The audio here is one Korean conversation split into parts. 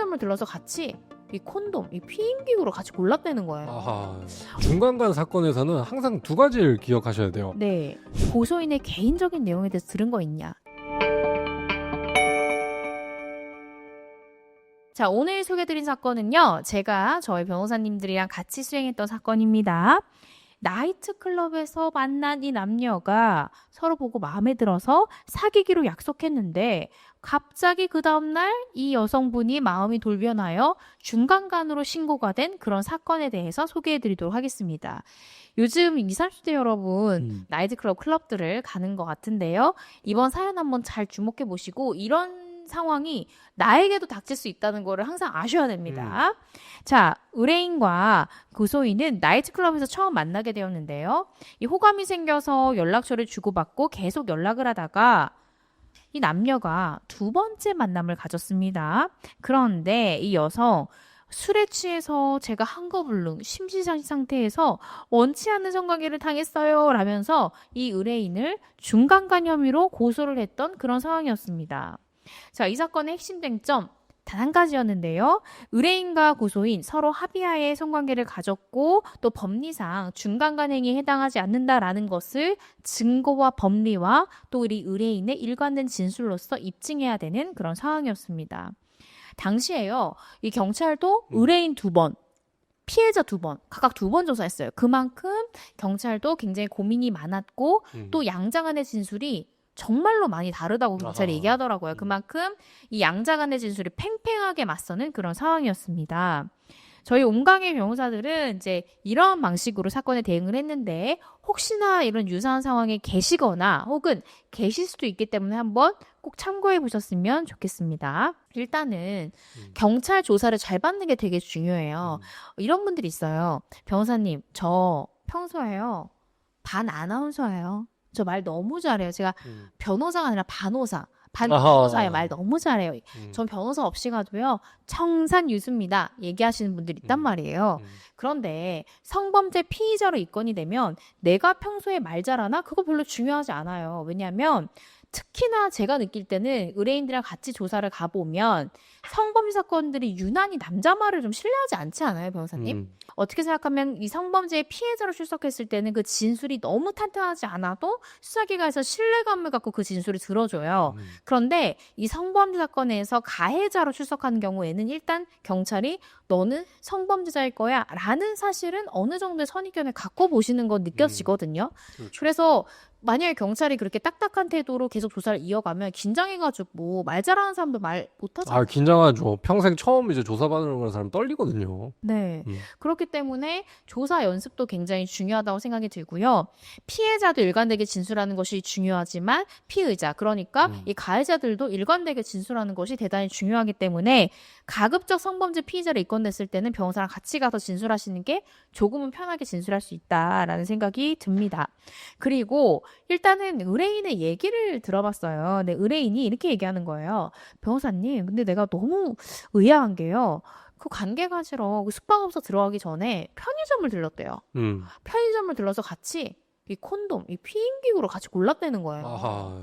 편의점을 들러서 같이 이 콘돔, 이 피임기구를 같이 골랐다는 거예요. 아하, 중간간 사건에서는 항상 두 가지를 기억하셔야 돼요. 네, 고소인의 개인적인 내용에 대해서 들은 거 있냐. 자, 오늘 소개드린 사건은요, 제가 저희 변호사님들이랑 같이 수행했던 사건입니다. 나이트클럽에서 만난 이 남녀가 서로 보고 마음에 들어서 사귀기로 약속했는데 갑자기 그 다음날 이 여성분이 마음이 돌변하여 중간간으로 신고가 된 그런 사건에 대해서 소개해드리도록 하겠습니다. 요즘 20, 30대 여러분 나이트클럽 클럽들을 가는 것 같은데요. 이번 사연 한번 잘 주목해 보시고 이런 상황이 나에게도 닥칠 수 있다는 거를 항상 아셔야 됩니다. 자, 의뢰인과 고소인은 나이트클럽에서 처음 만나게 되었는데요. 이 호감이 생겨서 연락처를 주고받고 계속 연락을 하다가 이 남녀가 두 번째 만남을 가졌습니다. 그런데 이 여성 술에 취해서 제가 한거불능 심시상시 상태에서 원치 않는 성관계를 당했어요 라면서 이 의뢰인을 중간간 혐의로 고소를 했던 그런 상황이었습니다. 자, 이 사건의 핵심 쟁점 단 한 가지였는데요. 의뢰인과 고소인 서로 합의하에 성관계를 가졌고 또 법리상 중간간 행위에 해당하지 않는다라는 것을 증거와 법리와 또 우리 의뢰인의 일관된 진술로서 입증해야 되는 그런 상황이었습니다. 당시에요. 이 경찰도 의뢰인 2번, 피해자 2번, 각각 2번 조사했어요. 그만큼 경찰도 굉장히 고민이 많았고 또 양자간의 진술이 정말로 많이 다르다고 경찰이 얘기하더라고요. 그만큼 이 양자간의 진술이 팽팽하게 맞서는 그런 상황이었습니다. 저희 온강의 변호사들은 이제 이런 방식으로 사건에 대응을 했는데 혹시나 이런 유사한 상황에 계시거나 혹은 계실 수도 있기 때문에 한번 꼭 참고해 보셨으면 좋겠습니다. 일단은 경찰 조사를 잘 받는 게 되게 중요해요. 이런 분들이 있어요. 변호사님, 저 평소에요. 반 아나운서예요. 저 말 너무 잘해요. 제가 변호사가 아니라 반호사. 반변호사의 말 너무 잘해요. 전 변호사 없이 가도요. 청산유수입니다. 얘기하시는 분들이 있단 말이에요. 그런데 성범죄 피의자로 입건이 되면 내가 평소에 말 잘하나? 그거 별로 중요하지 않아요. 왜냐하면 특히나 제가 느낄 때는 의뢰인들이랑 같이 조사를 가보면 성범죄 사건들이 유난히 남자 말을 좀 신뢰하지 않지 않아요, 변호사님? 어떻게 생각하면 이 성범죄의 피해자로 출석했을 때는 그 진술이 너무 탄탄하지 않아도 수사기관에서 신뢰감을 갖고 그 진술을 들어줘요. 그런데 이 성범죄 사건에서 가해자로 출석하는 경우에는 일단 경찰이 너는 성범죄자일 거야 라는 사실은 어느 정도의 선입견을 갖고 보시는 건 느껴지거든요. 그렇죠. 그래서 만약에 경찰이 그렇게 딱딱한 태도로 계속 조사를 이어가면 긴장해가지고 말 잘하는 사람도 말 못하잖아요. 아, 긴장하죠. 평생 처음 이제 조사받는 그런 사람 떨리거든요. 네. 그렇기 때문에 조사 연습도 굉장히 중요하다고 생각이 들고요. 피해자도 일관되게 진술하는 것이 중요하지만 피의자, 그러니까 이 가해자들도 일관되게 진술하는 것이 대단히 중요하기 때문에 가급적 성범죄 피의자로 입건됐을 때는 변호사랑 같이 가서 진술하시는 게 조금은 편하게 진술할 수 있다라는 생각이 듭니다. 그리고 일단은 의뢰인의 얘기를 들어봤어요. 근데 의뢰인이 이렇게 얘기하는 거예요. 변호사님, 근데 내가 너무 의아한 게요. 그 관계 가지러 그 숙박업소 들어가기 전에 편의점을 들렀대요. 편의점을 들러서 같이 이 콘돔, 이 피임기구를 같이 골랐다는 거예요. 아하.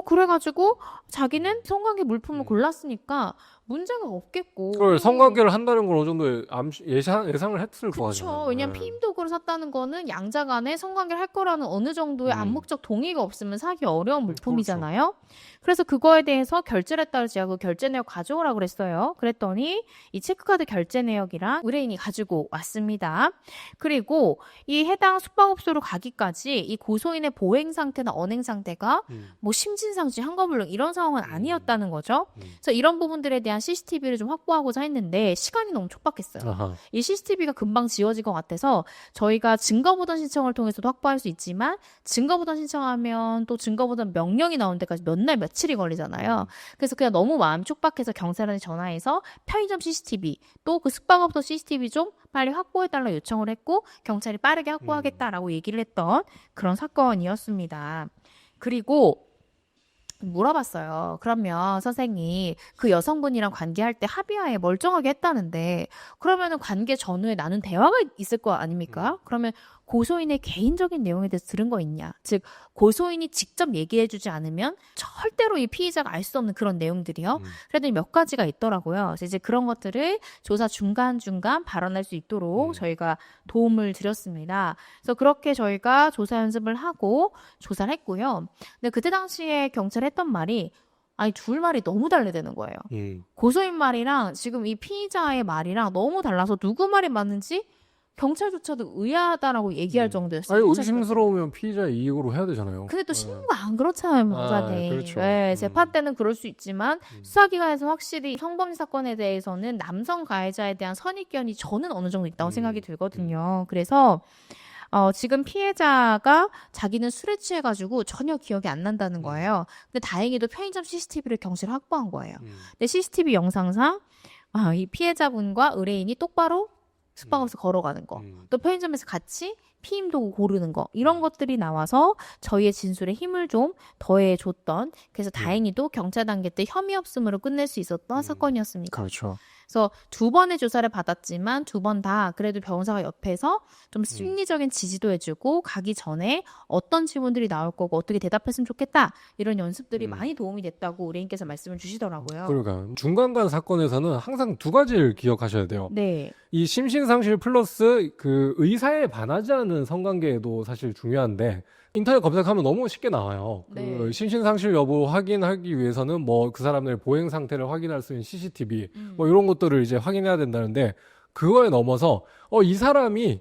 그래가지고 자기는 성관계 물품을 골랐으니까 문제가 없겠고. 그걸 성관계를 한다는 걸 어느 정도 예상을 했을 거 그렇죠. 아니에요. 왜냐면 피임 도구를 샀다는 거는 양자 간에 성관계를 할 거라는 어느 정도의 암묵적 동의가 없으면 사기 어려운 물품이잖아요. 그래서 그거에 대해서 결제를 했다고 제가 그 결제 내역 가져오라고 그랬어요. 그랬더니 이 체크카드 결제 내역이랑 의뢰인이 가지고 왔습니다. 그리고 이 해당 숙박업소로 가기까지 이 고소인의 보행 상태나 언행 상태가 뭐 심진상시 한거불능 이런 상황은 아니었다는 거죠. 그래서 이런 부분들에 대한 CCTV를 좀 확보하고자 했는데 시간이 너무 촉박했어요. 아하. 이 CCTV가 금방 지워질 것 같아서 저희가 증거보전 신청을 통해서도 확보할 수 있지만 증거보전 신청하면 또 증거보전 명령이 나온 데까지 몇 날 며칠이 걸리잖아요. 그래서 그냥 너무 마음 촉박해서 경찰한테 전화해서 편의점 CCTV 또 그 숙박업소 CCTV 좀 빨리 확보해달라 요청을 했고 경찰이 빠르게 확보하겠다라고 얘기를 했던 그런 사건이었습니다. 그리고 물어봤어요. 그러면 선생님 그 여성분이랑 관계할 때 합의하에 멀쩡하게 했다는데 그러면은 관계 전후에 나눈 대화가 있을 거 아닙니까? 그러면 고소인의 개인적인 내용에 대해서 들은 거 있냐. 즉 고소인이 직접 얘기해주지 않으면 절대로 이 피의자가 알 수 없는 그런 내용들이요. 그래도 몇 가지가 있더라고요. 그래서 이제 그런 것들을 조사 중간중간 발언할 수 있도록 저희가 도움을 드렸습니다. 그래서 그렇게 저희가 조사 연습을 하고 조사를 했고요. 근데 그때 당시에 경찰이 했던 말이 아니 둘 말이 너무 달리되는 거예요. 고소인 말이랑 지금 이 피의자의 말이랑 너무 달라서 누구 말이 맞는지 경찰조차도 의아하다라고 얘기할 정도였어요. 아니 의심스러우면 피의자의 이익으로 해야 되잖아요. 근데 또 신고가 안 그렇잖아요, 변호사님. 그렇죠. 네, 재판 때는 그럴 수 있지만 수사기관에서 확실히 성범죄 사건에 대해서는 남성 가해자에 대한 선입견이 저는 어느 정도 있다고 생각이 들거든요. 그래서 지금 피해자가 자기는 술에 취해가지고 전혀 기억이 안 난다는 거예요. 근데 다행히도 편의점 CCTV를 경찰이 확보한 거예요. 근데 CCTV 영상상 이 피해자분과 의뢰인이 똑바로 숙박업소 걸어가는 거, 또 편의점에서 같이 피임 도구 고르는 거, 이런 것들이 나와서 저희의 진술에 힘을 좀 더해줬던, 그래서 다행히도 경찰 단계 때 혐의 없음으로 끝낼 수 있었던 사건이었습니다. 그렇죠. 그래서 2번의 조사를 받았지만 2번 다 그래도 변호사가 옆에서 좀 심리적인 지지도 해주고 가기 전에 어떤 질문들이 나올 거고 어떻게 대답했으면 좋겠다 이런 연습들이 많이 도움이 됐다고 의뢰인께서 말씀을 주시더라고요. 그러니까 중간간 사건에서는 항상 두 가지를 기억하셔야 돼요. 네. 이 심신상실 플러스 그 의사에 반하지 않은 성관계도 사실 중요한데 인터넷 검색하면 너무 쉽게 나와요. 네. 그 심신상실 여부 확인하기 위해서는 뭐 그 사람의 보행 상태를 확인할 수 있는 CCTV 뭐 이런 것들을 이제 확인해야 된다는데 그거에 넘어서 이 사람이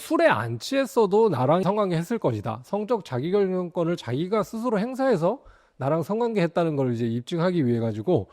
술에 안 취했어도 나랑 성관계 했을 것이다. 성적 자기결정권을 자기가 스스로 행사해서 나랑 성관계 했다는 걸 이제 입증하기 위해 가지고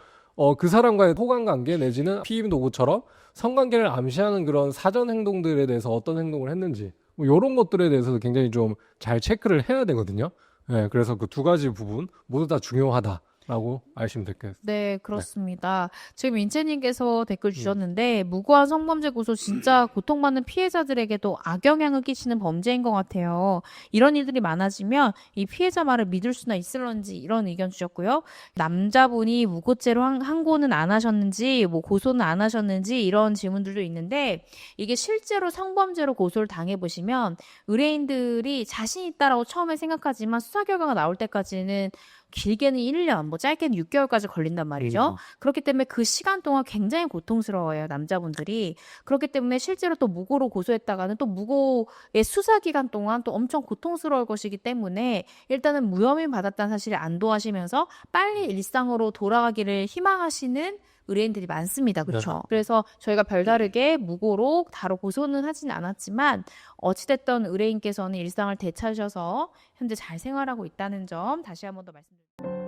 그 사람과의 호감 관계 내지는 피임 도구처럼 성관계를 암시하는 그런 사전 행동들에 대해서 어떤 행동을 했는지 뭐 이런 것들에 대해서도 굉장히 좀 잘 체크를 해야 되거든요. 네, 그래서 그 두 가지 부분 모두 다 중요하다라고 아시면 될겠습니다. 네, 그렇습니다. 지금 인채님께서 댓글 주셨는데 무고한 성범죄 고소 진짜 고통받는 피해자들에게도 악영향을 끼치는 범죄인 것 같아요. 이런 일들이 많아지면 이 피해자 말을 믿을 수나 있을런지 이런 의견 주셨고요. 남자분이 무고죄로 항고는 안 하셨는지 뭐 고소는 안 하셨는지 이런 질문들도 있는데 이게 실제로 성범죄로 고소를 당해보시면 의뢰인들이 자신 있다라고 처음에 생각하지만 수사 결과가 나올 때까지는 길게는 1년, 뭐 짧게는 6개월까지 걸린단 말이죠. 그렇기 때문에 그 시간 동안 굉장히 고통스러워요, 남자분들이. 그렇기 때문에 실제로 또 무고로 고소했다가는 또 무고의 수사 기간 동안 또 엄청 고통스러울 것이기 때문에 일단은 무혐의 받았다는 사실을 안도하시면서 빨리 일상으로 돌아가기를 희망하시는 의뢰인들이 많습니다. 그렇죠? 그래서 저희가 별다르게 무고로 바로 고소는 하진 않았지만 어찌됐든 의뢰인께서는 일상을 되찾으셔서 현재 잘 생활하고 있다는 점 다시 한 번 더 말씀드립니다.